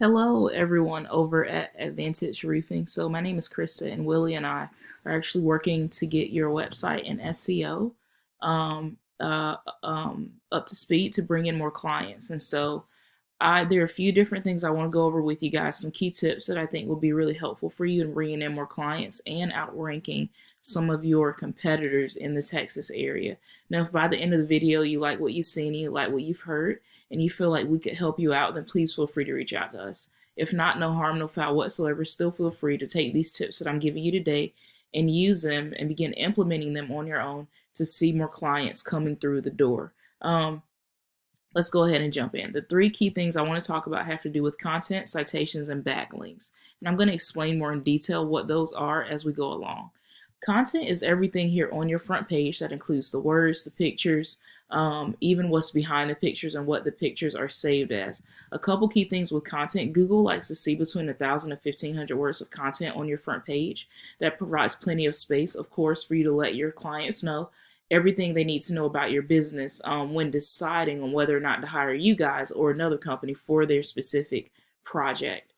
Hello, everyone over at Advantage Roofing. So my name is Krista, and Willie and I are actually working to get your website and SEO up to speed to bring in more clients. And so there are a few different things I want to go over with you guys, some key tips that I think will be really helpful for you in bringing in more clients and outranking some of your competitors in the Texas area. Now, if by the end of the video you like what you've seen, you like what you've heard, and you feel like we could help you out, then please feel free to reach out to us. If not, no harm, no foul whatsoever. Still feel free to take these tips that I'm giving you today and use them and begin implementing them on your own to see more clients coming through the door. Let's go ahead and jump in. The three key things I want to talk about have to do with content, citations, and backlinks. And I'm going to explain more in detail what those are as we go along. Content is everything here on your front page that includes the words, the pictures, even what's behind the pictures and what the pictures are saved as. A couple key things with content: Google likes to see between 1,000 and 1,500 words of content on your front page. That provides plenty of space, of course, for you to let your clients know everything they need to know about your business when deciding on whether or not to hire you guys or another company for their specific project.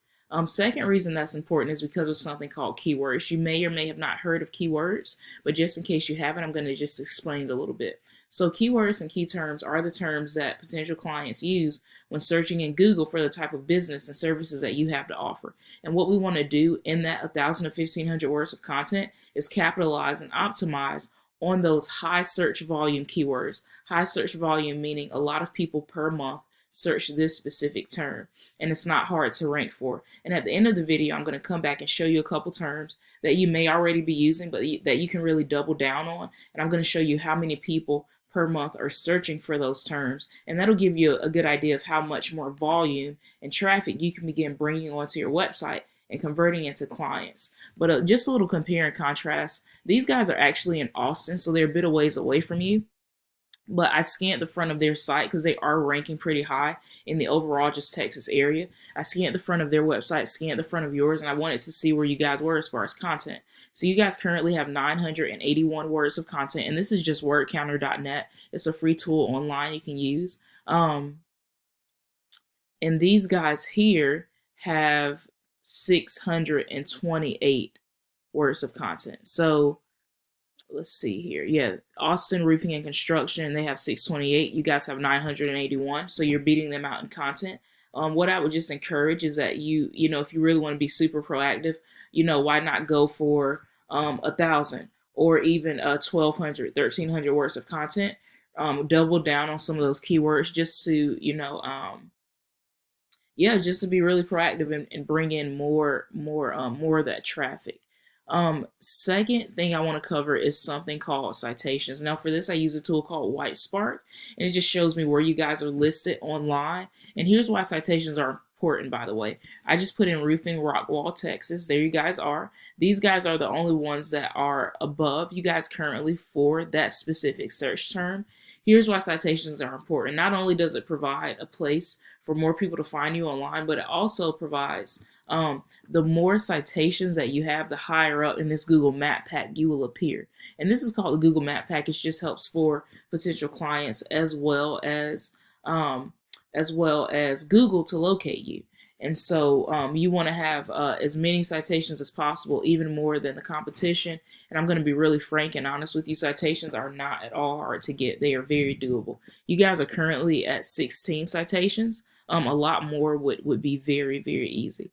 Second reason that's important is because of something called keywords. You may or may have not heard of keywords, but just in case you haven't, I'm going to just explain it a little bit. So keywords and key terms are the terms that potential clients use when searching in Google for the type of business and services that you have to offer. And what we want to do in that 1,000 to 1,500 words of content is capitalize and optimize on those high search volume keywords. High search volume meaning a lot of people per month search this specific term, and it's not hard to rank for. And at the end of the video, I'm going to come back and show you a couple terms that you may already be using, but that you can really double down on. And I'm going to show you how many people per month are searching for those terms, and that'll give you a good idea of how much more volume and traffic you can begin bringing onto your website and converting into clients. But just a little compare and contrast. These guys are actually in Austin, so they're a bit of ways away from you. But I scanned the front of their site because they are ranking pretty high in the overall just Texas area. I scanned the front of their website, scanned the front of yours, and I wanted to see where you guys were as far as content. So you guys currently have 981 words of content, and this is just wordcounter.net. It's a free tool online you can use. And these guys here have 628 words of content. So let's see here. Yeah, Austin Roofing and Construction, they have 628. You guys have 981. So you're beating them out in content. What I would just encourage is that you know, if you really want to be super proactive, why not go for 1,000 or even 1,200, 1,300 words of content? Double down on some of those keywords just to, just to be really proactive and bring in more of that traffic. Second thing I want to cover is something called citations. Now for this, I use a tool called White Spark, and it just shows me where you guys are listed online. And here's why citations are important, by the way. I just put in Roofing Rockwall, Texas. There you guys are. These guys are the only ones that are above you guys currently for that specific search term. Here's why citations are important. Not only does it provide a place for more people to find you online, but it also provides the more citations that you have, the higher up in this Google Map Pack you will appear. And this is called the Google Map Pack. It just helps for potential clients as well as Google to locate you. And so you want to have as many citations as possible, even more than the competition. And I'm going to be really frank and honest with you. Citations are not at all hard to get. They are very doable. You guys are currently at 16 citations. A lot more would be very, very easy.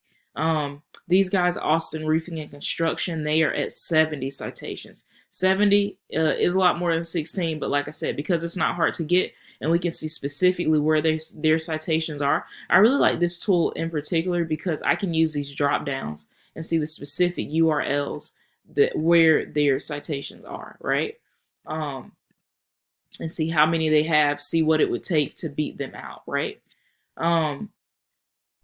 These guys, Austin Roofing and Construction, they are at 70 citations. 70 is a lot more than 16, but like I said, because it's not hard to get, and we can see specifically where their citations are. I really like this tool in particular because I can use these drop downs and see the specific URLs where their citations are, right? And see how many they have, see what it would take to beat them out, right?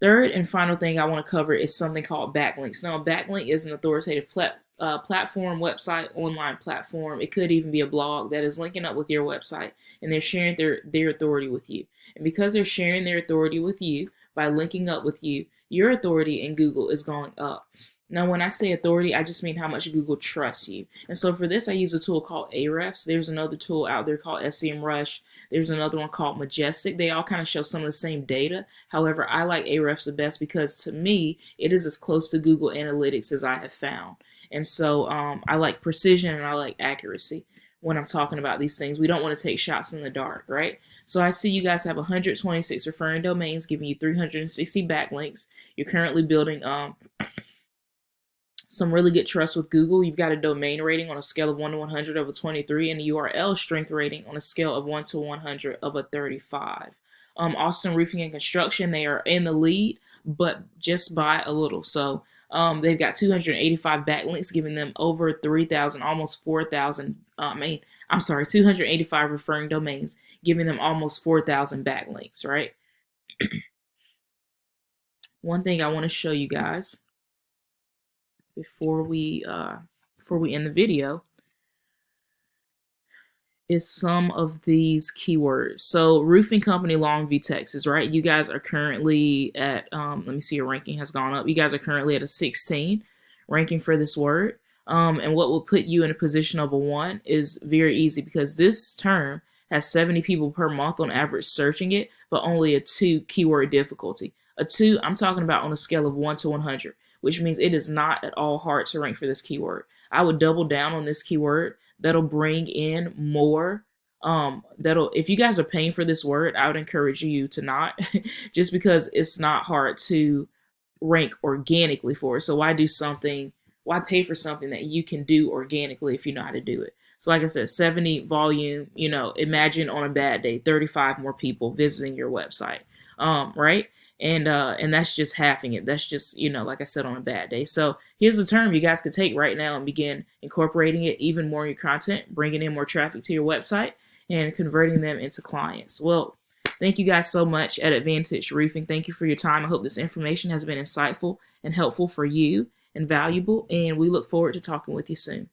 Third and final thing I want to cover is something called backlinks. Now, a backlink is an authoritative platform, website, online platform. It could even be a blog that is linking up with your website, and they're sharing their authority with you. And because they're sharing their authority with you by linking up with you, your authority in Google is going up. Now, when I say authority, I just mean how much Google trusts you. And so for this, I use a tool called Ahrefs. There's another tool out there called SEMrush. There's another one called Majestic. They all kind of show some of the same data. However, I like Ahrefs the best because to me, it is as close to Google Analytics as I have found. And so I like precision and I like accuracy when I'm talking about these things. We don't want to take shots in the dark, right? So I see you guys have 126 referring domains giving you 360 backlinks. You're currently building some really good trust with Google. You've got a domain rating on a scale of 1 to 100 of a 23 and a URL strength rating on a scale of 1 to 100 of a 35. Austin Roofing and Construction, they are in the lead, but just by a little. So they've got 285 backlinks, giving them over 3,000, almost 4,000. 285 referring domains, giving them almost 4,000 backlinks, right? One thing I want to show you guys before we end the video is some of these keywords. So roofing company, Longview, Texas, right? You guys are currently at, let me see, your ranking has gone up. You guys are currently at a 16 ranking for this word. And what will put you in a position of a 1 is very easy because this term has 70 people per month on average searching it, but only a 2 keyword difficulty. A 2, I'm talking about on a scale of 1 to 100, which means it is not at all hard to rank for this keyword. I would double down on this keyword. That'll bring in more. If you guys are paying for this word, I would encourage you to not, just because it's not hard to rank organically for it. So why pay for something that you can do organically if you know how to do it? So like I said, 70 volume, imagine on a bad day, 35 more people visiting your website, right? And that's just halving it. That's just, like I said, on a bad day. So here's a term you guys could take right now and begin incorporating it even more in your content, bringing in more traffic to your website and converting them into clients. Well, thank you guys so much at Advantage Roofing. Thank you for your time. I hope this information has been insightful and helpful for you and valuable, and we look forward to talking with you soon.